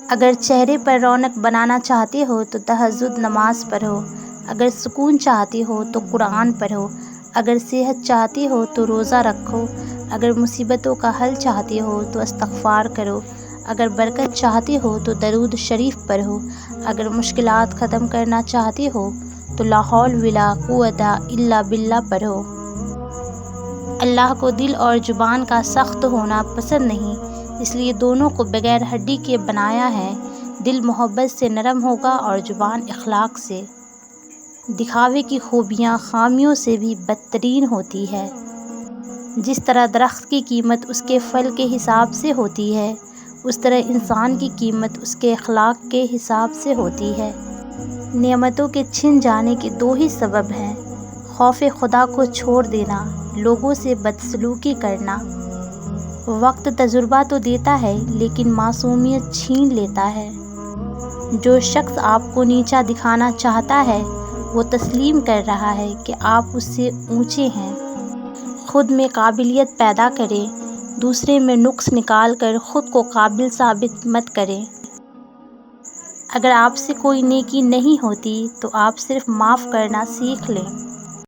اگر چہرے پر رونق بنانا چاہتے ہو تو تہجد نماز پڑھو، اگر سکون چاہتے ہو تو قرآن پڑھو، اگر صحت چاہتے ہو تو روزہ رکھو، اگر مصیبتوں کا حل چاہتے ہو تو استغفار کرو، اگر برکت چاہتے ہو تو درود شریف پڑھو، اگر مشکلات ختم کرنا چاہتے ہو تو لا حول ولا قوت الا باللہ پڑھو۔ اللہ کو دل اور زبان کا سخت ہونا پسند نہیں، اس لیے دونوں کو بغیر ہڈی کے بنایا ہے۔ دل محبت سے نرم ہوگا اور زبان اخلاق سے۔ دکھاوے کی خوبیاں خامیوں سے بھی بدترین ہوتی ہے۔ جس طرح درخت کی قیمت اس کے پھل کے حساب سے ہوتی ہے، اس طرح انسان کی قیمت اس کے اخلاق کے حساب سے ہوتی ہے۔ نعمتوں کے چھن جانے کے دو ہی سبب ہیں: خوف خدا کو چھوڑ دینا، لوگوں سے بدسلوکی کرنا۔ وقت تجربہ تو دیتا ہے لیکن معصومیت چھین لیتا ہے۔ جو شخص آپ کو نیچا دکھانا چاہتا ہے وہ تسلیم کر رہا ہے کہ آپ اس سے اونچے ہیں۔ خود میں قابلیت پیدا کریں، دوسرے میں نقص نکال کر خود کو قابل ثابت مت کریں۔ اگر آپ سے کوئی نیکی نہیں ہوتی تو آپ صرف معاف کرنا سیکھ لیں۔